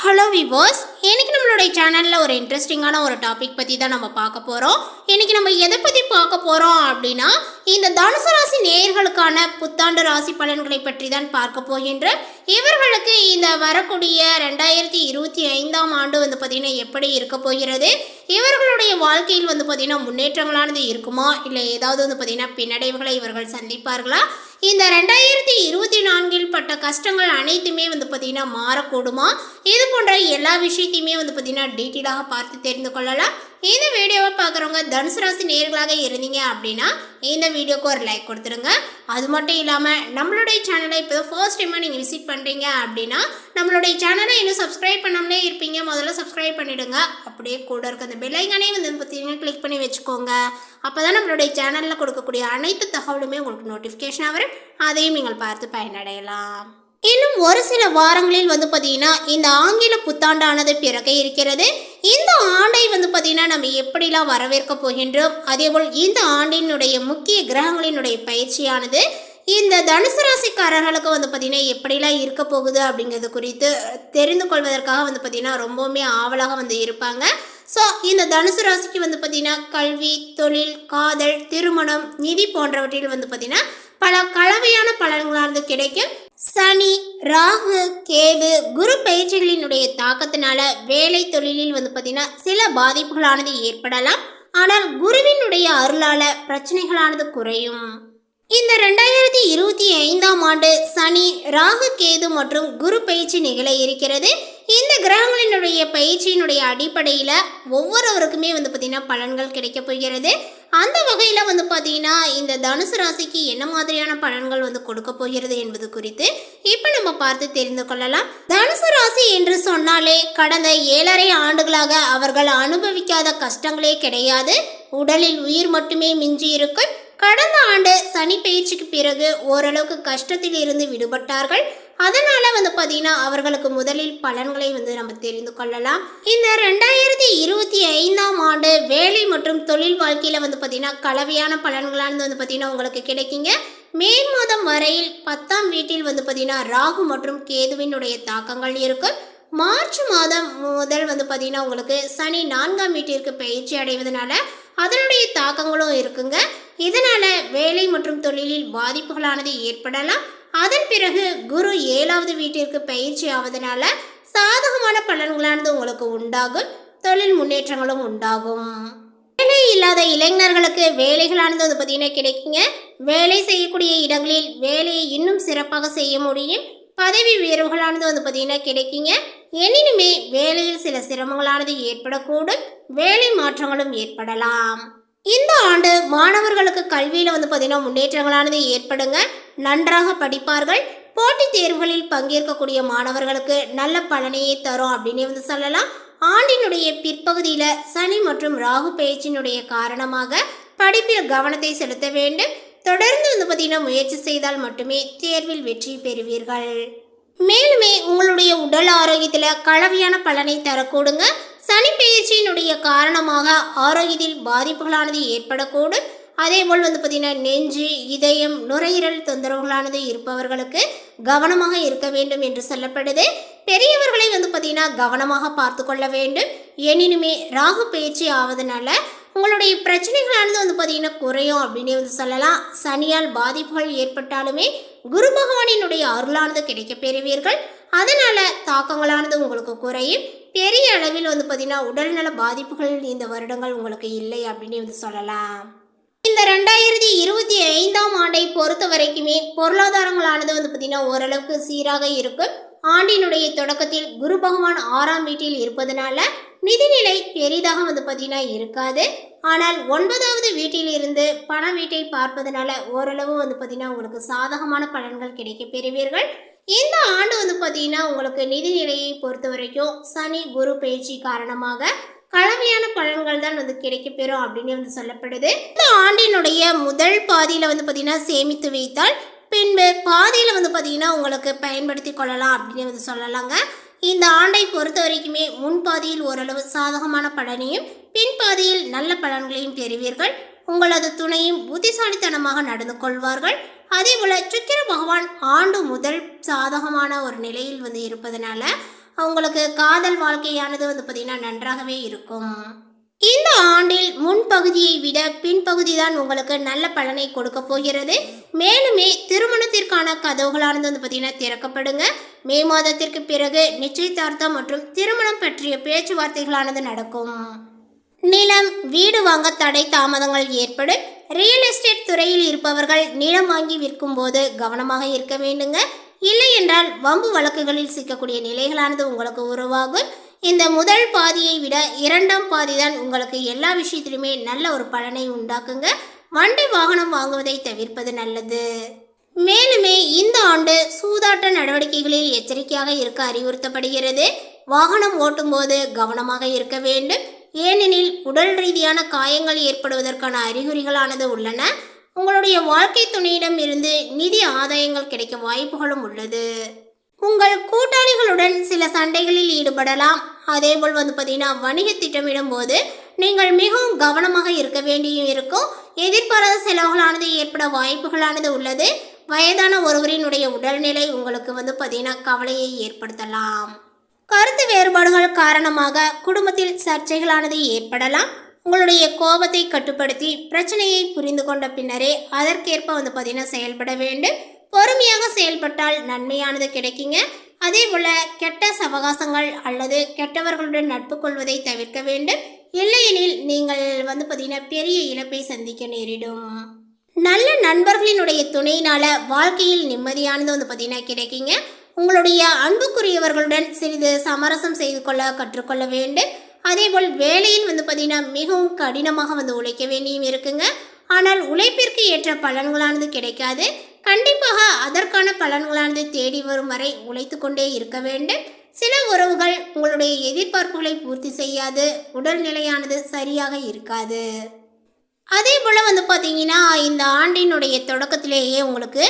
Hello viewers, இன்னைக்கு நம்மளுடைய சேனலில் ஒரு இன்ட்ரெஸ்டிங்கான ஒரு டாபிக் பற்றி தான் நம்ம பார்க்க போகிறோம். இன்னைக்கு நம்ம எதை பற்றி பார்க்க போகிறோம் அப்படின்னா, இந்த தனுசு ராசி நேயர்களுக்கான புத்தாண்டு ராசி பலன்களை பற்றி தான் பார்க்க போகின்றோம். இவர்களுக்கு இந்த வரக்கூடிய 2025ஆம் ஆண்டு பார்த்திங்கன்னா எப்படி இருக்க போகிறது, இவர்களுடைய வாழ்க்கையில் பார்த்திங்கன்னா முன்னேற்றங்களானது இருக்குமா, இல்லை ஏதாவது பார்த்திங்கன்னா பின்னடைவுகளை இவர்கள் சந்திப்பார்களா, இந்த 2024இல் பட்ட கஷ்டங்கள் அனைத்துமே பார்த்திங்கன்னா மாறக்கூடுமா, இது போன்ற எல்லா விஷயத்தையுமே பார்த்திங்கன்னா டீட்டெயிலாக பார்த்து தெரிந்து கொள்ளலாம். இந்த வீடியோவை பார்க்குறவங்க தனுசு ராசி நேயர்களாக இருந்தீங்க அப்படின்னா இந்த வீடியோக்கு ஒரு லைக் கொடுத்துருங்க. அது மட்டும் இல்லாமல் நம்மளுடைய சேனலை இப்போ ஃபர்ஸ்ட் டைமாக நீங்கள் விசிட் பண்ணுறீங்க அப்படின்னா நம்மளுடைய சேனலை இன்னும் சப்ஸ்கிரைப் பண்ணாமலே இருப்பீங்க, முதல்ல சப்ஸ்கிரைப் பண்ணிவிடுங்க. அப்படியே கூட இருக்க அந்த பெல் ஐக்கானே பார்த்திங்கன்னா கிளிக் பண்ணி வச்சுக்கோங்க. அப்போ தான் நம்மளுடைய சேனலில் கொடுக்கக்கூடிய அனைத்து தகவலுமே உங்களுக்கு நோட்டிஃபிகேஷனாக வரும், அதையும் நீங்கள் பார்த்து பயனடையலாம். இன்னும் ஒரு சில வாரங்களில் பார்த்திங்கன்னா இந்த ஆங்கில புத்தாண்டானது பிறக்க இருக்கிறது. இந்த ஆண்டை பார்த்திங்கன்னா நம்ம எப்படிலாம் வரவேற்க போகின்றோம், அதேபோல் இந்த ஆண்டினுடைய முக்கிய கிரகங்களினுடைய பயிற்சியானது இந்த தனுசு ராசிக்காரர்களுக்கு பார்த்திங்கன்னா எப்படிலாம் இருக்க போகுது அப்படிங்கிறது குறித்து தெரிந்து கொள்வதற்காக பார்த்திங்கன்னா ரொம்பவுமே ஆவலாக இருப்பாங்க. ஸோ இந்த தனுசு ராசிக்கு பார்த்திங்கன்னா கல்வி, தொழில், காதல், திருமணம், நிதி போன்றவற்றில் பார்த்திங்கன்னா பல கலவையான பலன்களானது கிடைக்கும். சனி, ராகு, கேது, குரு பயிற்சிகளினுடைய தாக்கத்தினால வேலை தொழிலில் பார்த்திங்கன்னா சில பாதிப்புகளானது ஏற்படலாம். ஆனால் குருவினுடைய அருளால பிரச்சனைகளானது குறையும். இந்த 2025ஆம் ஆண்டு சனி, ராகு, கேது மற்றும் குரு பயிற்சி நிகழ இருக்கிறது. இந்த கிரகங்களினுடைய பயிற்சியினுடைய அடிப்படையில் ஒவ்வொருவருக்குமே பார்த்திங்கன்னா பலன்கள் கிடைக்க போகிறது. அந்த வகையில் பார்த்திங்கன்னா இந்த தனுசு ராசிக்கு என்ன மாதிரியான பலன்கள் கொடுக்க போகிறது என்பது குறித்து இப்போ நம்ம பார்த்து தெரிந்து கொள்ளலாம். தனுசு ராசி என்று சொன்னாலே கடந்த 7.5 ஆண்டுகளாக அவர்கள் அனுபவிக்காத கஷ்டங்களே கிடையாது. உடலில் உயிர் மட்டுமே மிஞ்சி இருக்கும். கடந்த ஆண்டு சனி பயிற்சிக்கு பிறகு ஓரளவுக்கு கஷ்டத்தில் இருந்து விடுபட்டார்கள். அதனால பார்த்திங்கன்னா அவர்களுக்கு முதலில் பலன்களை நம்ம தெரிந்து கொள்ளலாம். இந்த 2025ஆம் ஆண்டு வேலை மற்றும் தொழில் வாழ்க்கையில் பார்த்திங்கன்னா கலவையான பலன்களானது பார்த்திங்கன்னா உங்களுக்கு கிடைக்குங்க. மே மாதம் வரையில் 10ஆம் வீட்டில் பார்த்திங்கன்னா ராகு மற்றும் கேதுவினுடைய தாக்கங்கள் இருக்கும். மார்ச் மாதம் முதல் பார்த்திங்கன்னா உங்களுக்கு சனி 4ஆம் வீட்டிற்கு பயிற்சி அடைவதனால அதனுடைய தாக்கங்களும் இருக்குங்க. இதனால வேலை மற்றும் தொழிலில் பாதிப்புகளானது ஏற்படலாம். அதன் பிறகு குரு 7ஆவது வீட்டிற்கு பயிற்சி ஆவதனால சாதகமான பலன்களானது உங்களுக்கு உண்டாகும். தொழில் முன்னேற்றங்களும் உண்டாகும். வேலை இல்லாத இளைஞர்களுக்கு வேலைகளானது பார்த்திங்கன்னா கிடைக்குங்க. வேலை செய்யக்கூடிய இடங்களில் வேலையை இன்னும் சிறப்பாக செய்ய முடியும். பதவி உயர்வுகளானது பார்த்திங்கன்னா கிடைக்குங்க. எனினுமே வேலையில் சில சிரமங்களானது ஏற்படக்கூடும். வேலை மாற்றங்களும் ஏற்படலாம். இந்த ஆண்டு மாணவர்களுக்கு கல்வியில் பார்த்திங்கன்னா முன்னேற்றங்களானது ஏற்படுங்க. நன்றாக படிப்பார்கள். போட்டித் தேர்வுகளில் பங்கேற்கக்கூடிய மாணவர்களுக்கு நல்ல பலனையே தரும் அப்படின்னு சொல்லலாம். ஆண்டினுடைய பிற்பகுதியில் சனி மற்றும் ராகு பயிற்சியினுடைய காரணமாக படிப்பில் கவனத்தை செலுத்த வேண்டும். தொடர்ந்து பார்த்திங்கன்னா முயற்சி செய்தால் மட்டுமே தேர்வில் வெற்றி பெறுவீர்கள். மேலுமே உங்களுடைய உடல் ஆரோக்கியத்தில் கலவையான பலனை தரக்கூடுங்க. சனி பயிற்சியினுடைய காரணமாக ஆரோக்கியத்தில் பாதிப்புகளானது ஏற்படக்கூடும். அதேபோல் பார்த்திங்கன்னா நெஞ்சு, இதயம், நுரையீரல் தொந்தரவுகளானது இருப்பவர்களுக்கு கவனமாக இருக்க வேண்டும் என்று சொல்லப்படுது. பெரியவர்களை பார்த்திங்கன்னா கவனமாக பார்த்து கொள்ள வேண்டும். எனினுமே ராகு பயிற்சி ஆவதனால உங்களுடைய பிரச்சனைகளானது பார்த்திங்கன்னா குறையும் அப்படின்னு சொல்லலாம். சனியால் பாதிப்புகள் ஏற்பட்டாலுமே குரு பகவானினுடைய அருளானது கிடைக்க பெறுவீர்கள். அதனால தாக்கங்களானது உங்களுக்கு குறையும். பெரிய அளவில் பார்த்திங்கன்னா உடல்நல பாதிப்புகள் இந்த வருடங்கள் உங்களுக்கு இல்லை அப்படின்னு சொல்லலாம். இந்த 2025ஆம் ஆண்டை பொறுத்த வரைக்குமே பொருளாதாரங்களானது பார்த்திங்கன்னா ஓரளவுக்கு சீராக இருக்கும். ஆண்டினுடைய தொடக்கத்தில் குரு பகவான் 6ஆம் வீட்டில் இருப்பதனால நிதிநிலை பெரிதாக பார்த்திங்கன்னா இருக்காது. ஆனால் 9ஆவது வீட்டில் இருந்து பண வீட்டை பார்ப்பதனால ஓரளவு பார்த்திங்கன்னா உங்களுக்கு சாதகமான பலன்கள் கிடைக்க பெறுவீர்கள். இந்த ஆண்டு பார்த்திங்கன்னா உங்களுக்கு நிதிநிலையை பொறுத்த வரைக்கும் சனி குரு பயிற்சி காரணமாக கலவையான பலன்கள் தான் கிடைக்க பெறும் அப்படின்னு சொல்லப்படுது. இந்த ஆண்டினுடைய முதல் பாதியில் பார்த்திங்கன்னா சேமித்து வைத்தால் பின்பு பாதியில் பார்த்திங்கன்னா உங்களுக்கு பயன்படுத்தி கொள்ளலாம் அப்படின்னு சொல்லலாங்க. இந்த ஆண்டை பொறுத்த வரைக்குமே முன்பாதியில் ஓரளவு சாதகமான பலனையும் பின்பாதியில் நல்ல பலன்களையும் பெறுவீர்கள். உங்களது துணையும் புத்திசாலித்தனமாக நடந்து கொள்வார்கள். அதே போல் சுக்கிர பகவான் ஆண்டு முதல் சாதகமான ஒரு நிலையில் இருப்பதனால அவங்களுக்கு காதல் வாழ்க்கையானது வந்து பார்த்திங்கன்னா நன்றாகவே இருக்கும். இந்த ஆண்டில் முன்பகுதியை விட பின்பகுதி தான் உங்களுக்கு நல்ல பலனை கொடுக்க போகிறது. மேலுமே திருமணத்திற்கான கதவுகளானது வந்து பார்த்திங்கன்னா திறக்கப்படுங்க. மே மாதத்திற்கு பிறகு நிச்சயதார்த்தம் மற்றும் திருமணம் பற்றிய பேச்சுவார்த்தைகளானது நடக்கும். நிலம், வீடு வாங்க தடை தாமதங்கள் ஏற்படும். ரியல் எஸ்டேட் துறையில் இருப்பவர்கள் நிலம் வாங்கி விற்கும் போது கவனமாக இருக்க வேண்டுங்க. இல்லை என்றால் வம்பு வழக்குகளில் சிக்கக்கூடிய நிலைகளானது உங்களுக்கு உருவாகும். இந்த முதல் பாதியை விட இரண்டாம் பாதி தான் உங்களுக்கு எல்லா விஷயத்திலுமே நல்ல ஒரு பலனை உண்டாக்குங்க. வண்டி வாகனம் வாங்குவதை தவிர்ப்பது நல்லது. மேலுமே இந்த ஆண்டு சூதாட்ட நடவடிக்கைகளில் எச்சரிக்கையாக இருக்க அறிவுறுத்தப்படுகிறது. வாகனம் ஓட்டும் போது கவனமாக இருக்க வேண்டும். ஏனெனில் உடல் ரீதியான காயங்கள் ஏற்படுவதற்கான அறிகுறிகளானது உள்ளன. உங்களுடைய வாழ்க்கை துணையிடம் இருந்து நிதி ஆதாயங்கள் கிடைக்க வாய்ப்புகளும் உள்ளது. உங்கள் கூட்டாளிகளுடன் சில சண்டைகளில் ஈடுபடலாம். அதேபோல் வந்து பார்த்தீங்கன்னா வணிக திட்டமிடும் போது நீங்கள் மிகவும் கவனமாக இருக்க வேண்டியும் இருக்கும். எதிர்பாராத செலவுகளானது ஏற்பட வாய்ப்புகளானது உள்ளது. வயதான ஒருவரினுடைய உடல்நிலை உங்களுக்கு வந்து பார்த்தீங்கன்னா கவலையை ஏற்படுத்தலாம். கருத்து வேறுபாடுகள் காரணமாக குடும்பத்தில் சர்ச்சைகளானது ஏற்படலாம். உங்களுடைய கோபத்தை கட்டுப்படுத்தி பிரச்சனையை புரிந்து கொண்ட பின்னரே அதற்கேற்ப வந்து பார்த்தீங்கன்னா செயல்பட வேண்டும். பொறுமையாக செயல்பட்டால் நன்மையானது கிடைக்குங்க. அதே போல் கெட்ட சவகாசங்கள் அல்லது கெட்டவர்களுடன் நட்பு கொள்வதை தவிர்க்க வேண்டும். இல்லையெனில் நீங்கள் வந்து பார்த்தீங்கன்னா பெரிய இழப்பை சந்திக்க நேரிடும். நல்ல நண்பர்களினுடைய துணையினால வாழ்க்கையில் நிம்மதியானது வந்து பார்த்தீங்கன்னா கிடைக்குங்க. உங்களுடைய அன்புக்குரியவர்களுடன் சிறிது சமரசம் செய்து கொள்ள கற்றுக்கொள்ள வேண்டும். அதேபோல் வேலையில் வந்து பார்த்தீங்கன்னா மிகவும் கடினமாக வந்து உழைக்க வேண்டியும் இருக்குங்க. ஆனால் உழைப்பிற்கு ஏற்ற பலன்களானது கிடைக்காது. கண்டிப்பாக அதற்கான பலன்களானது தேடி வரும் வரை உழைத்து கொண்டே இருக்க வேண்டும். சில உறவுகள் உங்களுடைய எதிர்பார்ப்புகளை பூர்த்தி செய்யாது. உடல்நிலையானது சரியாக இருக்காது. அதே போல் வந்து பார்த்தீங்கன்னா இந்த ஆண்டினுடைய தொடக்கத்திலேயே உங்களுக்கு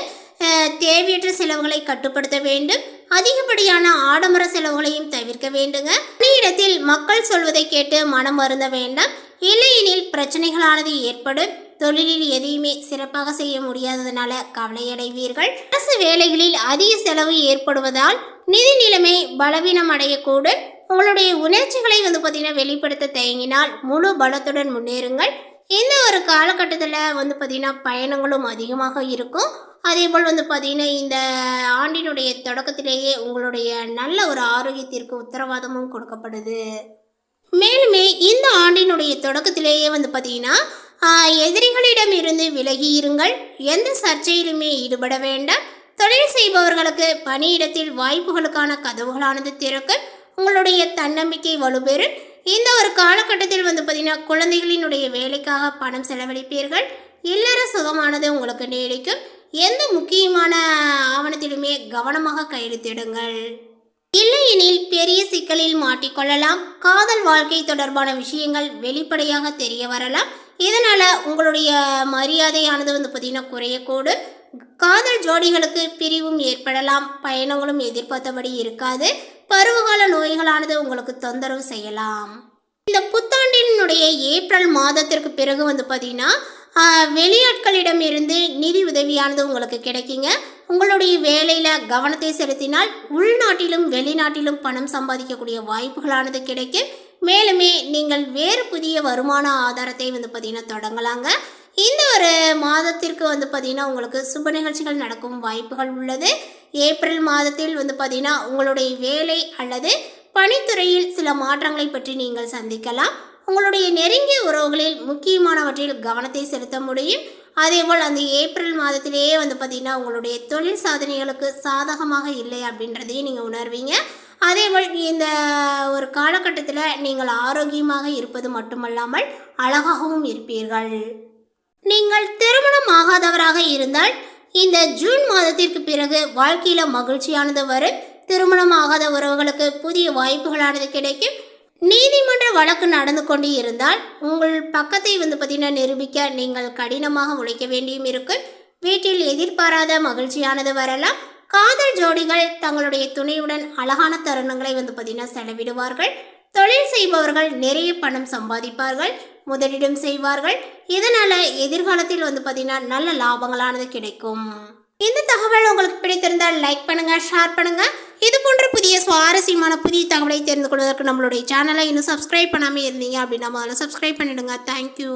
தேவையற்ற செலவுகளை கட்டுப்படுத்த வேண்டும். அதிகப்படியான ஆடம்பர செலவுகளையும் தவிர்க்க வேண்டுங்க. பணியிடத்தில் மக்கள் சொல்வதை கேட்டு மனம் வருந்த வேண்டாம். இல்லையெனில் பிரச்சனைகளானது ஏற்படும். தொழிலில் எதையுமே சிறப்பாக செய்ய முடியாததுனால கவலையடைவீர்கள். அரசு வேலைகளில் அதிக செலவு ஏற்படுவதால் நிதி நிலைமை பலவீனம் அடையக்கூடும். உங்களுடைய உணர்ச்சிகளை வந்து பார்த்தீங்கன்னா வெளிப்படுத்த தயங்கினால் முழு பலத்துடன் முன்னேறுங்கள். இந்த ஒரு காலகட்டத்தில் வந்து பார்த்தீங்கன்னா பயணங்களும் அதிகமாக இருக்கும். அதேபோல் வந்து பார்த்தீங்கன்னா இந்த ஆண்டினுடைய தொடக்கத்திலேயே உங்களுடைய நல்ல ஒரு ஆரோக்கியத்திற்கு உத்தரவாதமும் கொடுக்கப்படுது. மேலுமே இந்த ஆண்டினுடைய தொடக்கத்திலேயே வந்து பார்த்தீங்கன்னா எதிரிகளிடம் இருந்து விலகி இருங்கள். எந்த சர்ச்சையிலுமே ஈடுபட வேண்டாம். தொழில் செய்பவர்களுக்கு பணியிடத்தில் வாய்ப்புகளுக்கான கதவுகளானது திறக்கும். உங்களுடைய தன்னம்பிக்கை வலுப்பெறும். இந்த ஒரு காலகட்டத்தில் வந்து பார்த்தீங்கன்னா குழந்தைகளினுடைய வேலைக்காக பணம் செலவழிப்பீர்கள். இல்லற சுகமானது உங்களுக்கு நீடிக்கும். எந்த முக்கியமான ஆவணத்திலுமே கவனமாக கையெழுத்திடுங்கள். இல்லையெனில் பெரிய சிக்கலில் மாட்டிக்கொள்ளலாம். காதல் வாழ்க்கை தொடர்பான விஷயங்கள் வெளிப்படையாக தெரிய வரலாம். இதனால் உங்களுடைய மரியாதையானது வந்து பார்த்திங்கன்னா குறையக்கூடும். காதல் ஜோடிகளுக்கு பிரிவும் ஏற்படலாம். பயணங்களும் எதிர்பார்த்தபடி இருக்காது. பருவகால நோய்களானது உங்களுக்கு தொந்தரவு செய்யலாம். இந்த புத்தாண்டினுடைய ஏப்ரல் மாதத்திற்கு பிறகு வந்து பார்த்திங்கன்னா வெளியாட்களிடம் இருந்து நிதி உதவியானது உங்களுக்கு கிடைக்குங்க. உங்களுடைய வேலையில் கவனத்தை செலுத்தினால் உள்நாட்டிலும் வெளிநாட்டிலும் பணம் சம்பாதிக்கக்கூடிய வாய்ப்புகளானது கிடைக்கும். மேலுமே நீங்கள் வேறு புதிய வருமான ஆதாரத்தை வந்து பார்த்திங்கன்னா தொடங்கலாங்க. இந்த ஒரு மாதத்திற்கு வந்து பார்த்திங்கன்னா உங்களுக்கு சுப நிகழ்ச்சிகள் நடக்கும் வாய்ப்புகள் உள்ளது. ஏப்ரல் மாதத்தில் வந்து பார்த்திங்கன்னா உங்களுடைய வேலை அல்லது பணித்துறையில் சில மாற்றங்களை பற்றி நீங்கள் சந்திக்கலாம். உங்களுடைய நெருங்கிய உறவுகளில் முக்கியமானவற்றில் கவனத்தை செலுத்த முடியும். அதேபோல் அந்த ஏப்ரல் மாதத்திலேயே வந்து பார்த்திங்கன்னா உங்களுடைய தொழில் சாதனைகளுக்கு சாதகமாக இல்லை அப்படின்றதையும் நீங்கள் உணர்வீங்க. அதேபோல் இந்த ஒரு காலகட்டத்தில் நீங்கள் ஆரோக்கியமாக இருப்பது மட்டுமல்லாமல் அழகாகவும் இருப்பீர்கள். நீங்கள் திருமணம் ஆகாதவராக இருந்தால் இந்த ஜூன் மாதத்திற்கு பிறகு வாழ்க்கையில் மகிழ்ச்சியானது வரும். திருமணம் ஆகாத உறவுகளுக்கு புதிய வாய்ப்புகளானது கிடைக்கும். நீதிமன்ற வழக்கு நடந்து கொண்டு இருந்தால் உங்கள் பக்கத்தை வந்து பார்த்தீங்கன்னா நிரூபிக்க நீங்கள் கடினமாக உழைக்க வேண்டியும் இருக்கும். வீட்டில் எதிர்பாராத மகிழ்ச்சியானது வரலாம். காதல் ஜோடிகள் தங்களுடைய துணையுடன் அழகான தருணங்களை வந்து பார்த்தீங்கன்னா செலவிடுவார்கள். தொழில் செய்பவர்கள் நிறைய பணம் சம்பாதிப்பார்கள், முதலீடும் செய்வார்கள். இதனால் எதிர்காலத்தில் வந்து பார்த்தீங்கன்னா நல்ல லாபங்களானது கிடைக்கும். இந்த தகவல் உங்களுக்கு பிடித்திருந்தால் லைக் பண்ணுங்க, ஷேர் பண்ணுங்க. இது போன்ற புதிய சுவாரஸ்யமான புதிய தகவலை தெரிந்து கொள்வதற்கு நம்மளுடைய சேனலை இன்னும் சப்ஸ்கிரைப் பண்ணாமல் இருந்தீங்க அப்படின்னா முதல்ல சப்ஸ்கிரைப் பண்ணிடுங்க. தேங்க்யூ.